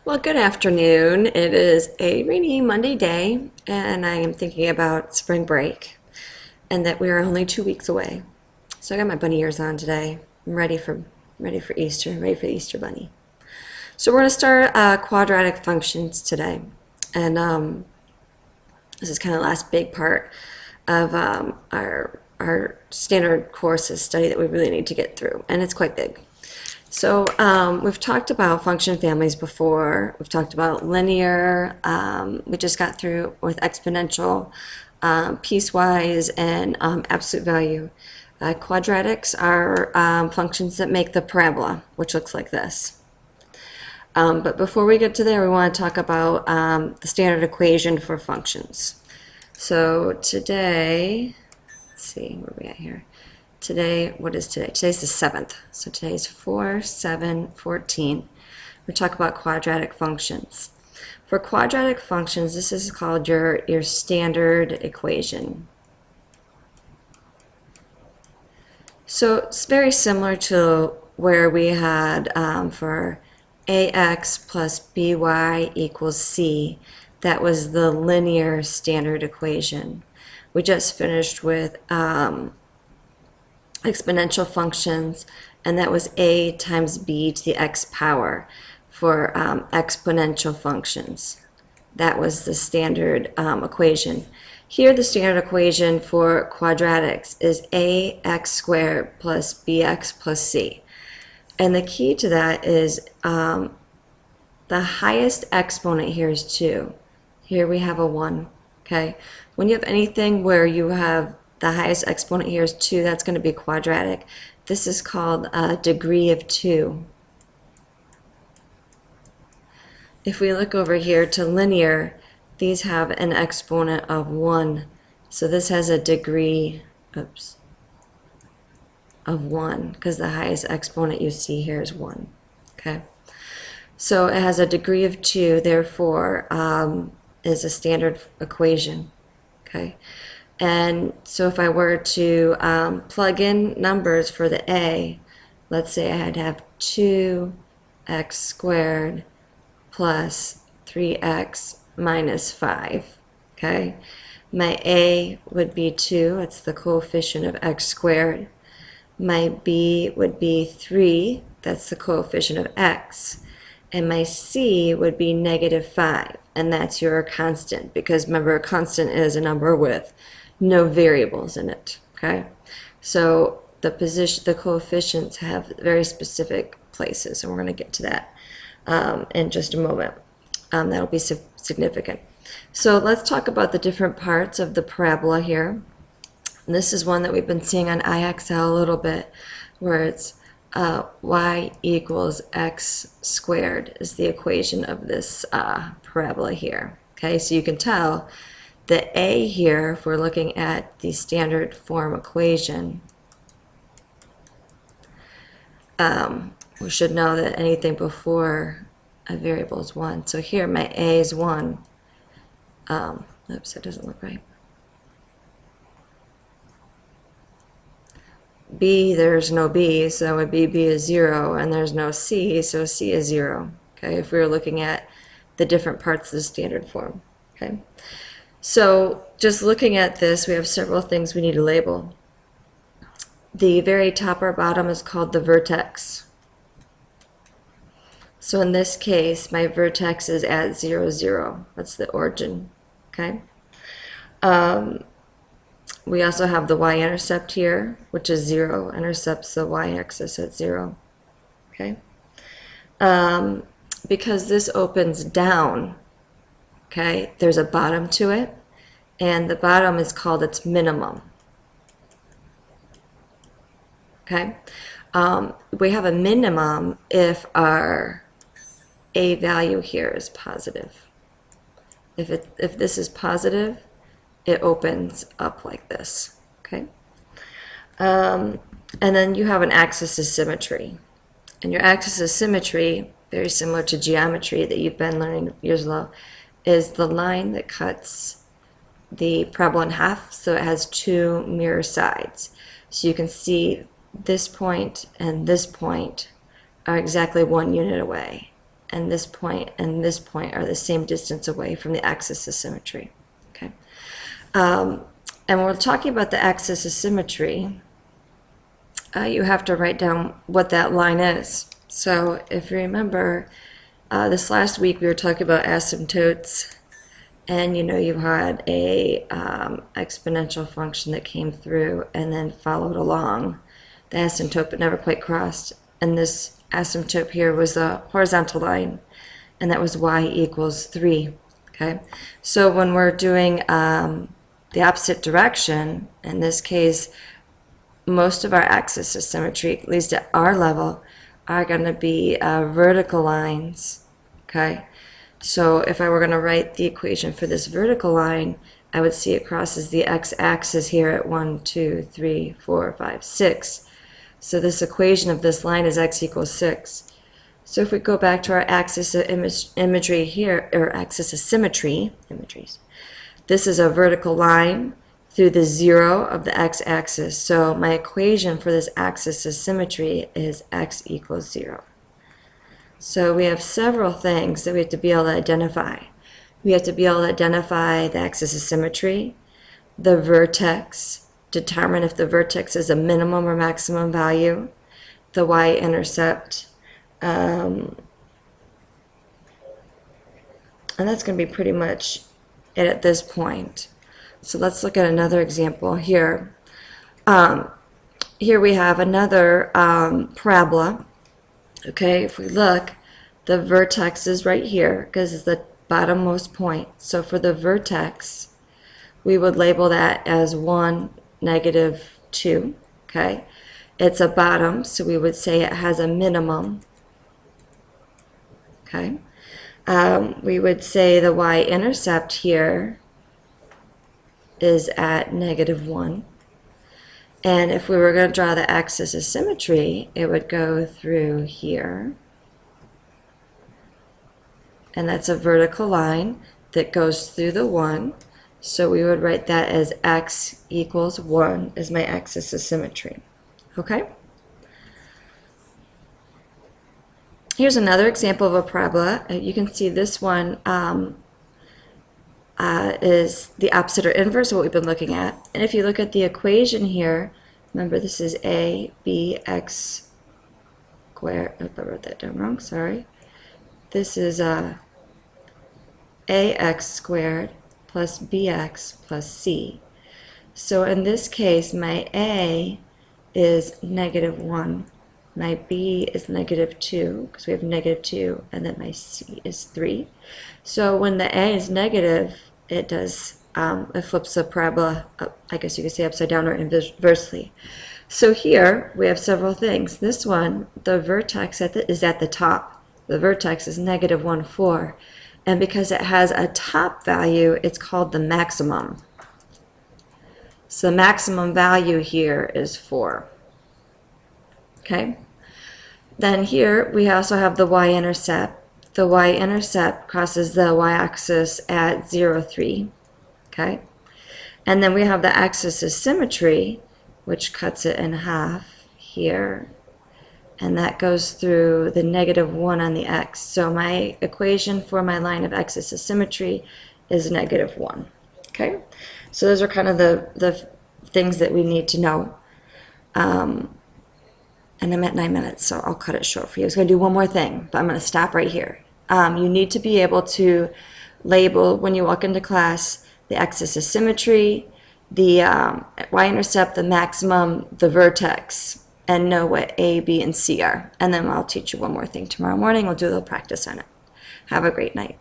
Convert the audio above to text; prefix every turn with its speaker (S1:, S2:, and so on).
S1: Well, good afternoon. It is a rainy Monday day, and I am thinking about spring break and that we are only 2 weeks away. So I got my bunny ears on today. I'm ready for Easter, ready for the Easter bunny. So we're going to start quadratic functions today, and this is kind of the last big part of our standard courses study that we really need to get through, and it's quite big. So we've talked about function families before. We've talked about linear. We just got through with exponential, piecewise, and absolute value. Quadratics are functions that make the parabola, which looks like this. But before we get to there, we want to talk about the standard equation for functions. So today, let's see, where are we at here? Today, what is today? Today's the 7th. So today's 4/7/14. We talk about quadratic functions. For quadratic functions, this is called your standard equation. So it's very similar to where we had for ax plus by equals c. That was the linear standard equation. We just finished with exponential functions, and that was a times b to the x power for exponential functions. That was the standard equation. Here the standard equation for quadratics is ax squared plus bx plus c. And the key to that is the highest exponent here is 2. Here we have a 1. Okay? When you have anything where you have the highest exponent here is 2, that's going to be quadratic. This is called a degree of 2. If we look over here to linear, these have an exponent of 1. So this has a degree, of 1, because the highest exponent you see here is 1. Okay? So it has a degree of 2, therefore is a standard equation. Okay? And so if I were to plug in numbers for the a, let's say I'd have 2x squared plus 3x minus 5. Okay? My a would be 2, that's the coefficient of x squared. My b would be 3, that's the coefficient of x. And my c would be negative 5, and that's your constant, because remember, a constant is a number with no variables in it. Okay, so the coefficients have very specific places, and we're going to get to that in just a moment. That'll be significant. So let's talk about the different parts of the parabola here. And this is one that we've been seeing on IXL a little bit, where it's y equals x squared is the equation of this parabola here. Okay, so you can tell the a here, if we're looking at the standard form equation, we should know that anything before a variable is 1. So here my a is 1. Oops, that doesn't look right. B, there's no b, so that would be b is 0, and there's no c, so c is 0. Okay, if we were looking at the different parts of the standard form. Okay. So just looking at this, we have several things we need to label. The very top or bottom is called the vertex. So in this case, my vertex is at 0, 0. That's the origin. Okay. We also have the y-intercept here, which is 0, intercepts the y-axis at 0. Okay. Because this opens down, okay, there's a bottom to it, and the bottom is called its minimum. Okay, we have a minimum if our a value here is positive. If this is positive, it opens up like this. Okay, and then you have an axis of symmetry, and your axis of symmetry, very similar to geometry that you've been learning years ago, is the line that cuts the parabola in half, so it has 2 mirror sides. So you can see this point and this point are exactly 1 unit away. and this point are the same distance away from the axis of symmetry. Okay, and when we're talking about the axis of symmetry, you have to write down what that line is. So if you remember, this last week we were talking about asymptotes, and you had a exponential function that came through and then followed along the asymptote but never quite crossed. And this asymptote here was a horizontal line, and that was y equals 3. Okay, so when we're doing the opposite direction, in this case, most of our axis of symmetry, at least at our level, are going to be vertical lines. Okay, so if I were going to write the equation for this vertical line, I would see it crosses the x-axis here at 1, 2, 3, 4, 5, 6. So this equation of this line is x equals 6. So if we go back to our axis of imagery here, or axis of symmetry, this is a vertical line through the 0 of the x-axis. So my equation for this axis of symmetry is x equals 0. So we have several things that we have to be able to identify. We have to be able to identify the axis of symmetry, the vertex, determine if the vertex is a minimum or maximum value, the y-intercept, and that's going to be pretty much it at this point. So let's look at another example here. Here we have another parabola. Okay, if we look, the vertex is right here because it's the bottommost point. So for the vertex, we would label that as 1, -2. Okay, it's a bottom, so we would say it has a minimum. Okay, we would say the y-intercept here is at -1. And if we were going to draw the axis of symmetry, it would go through here. And that's a vertical line that goes through the 1. So we would write that as x equals 1 as my axis of symmetry. Okay? Here's another example of a parabola. You can see this one is the opposite or inverse of what we've been looking at. And if you look at the equation here, remember this is a bx squared. Oh, I wrote that down wrong, sorry. This is ax squared plus bx plus c. So in this case, my a is -1, my b is -2, because we have -2, and then my c is 3. So when the a is negative, it does, it flips the parabola up, I guess you could say upside down or inversely. So here we have several things. This one, the vertex is at the top. The vertex is -1, 4. And because it has a top value, it's called the maximum. So the maximum value here is 4. Okay? Then here we also have the y-intercept. The y-intercept crosses the y-axis at 0, 3. Okay? And then we have the axis of symmetry, which cuts it in half here. And that goes through the -1 on the x. So my equation for my line of axis of symmetry is -1. Okay? So those are kind of the things that we need to know. And I'm at 9 minutes, so I'll cut it short for you. I was going to do one more thing, but I'm going to stop right here. You need to be able to label, when you walk into class, the axis of symmetry, the y-intercept, the maximum, the vertex, and know what A, B, and C are. And then I'll teach you one more thing tomorrow morning. We'll do a little practice on it. Have a great night.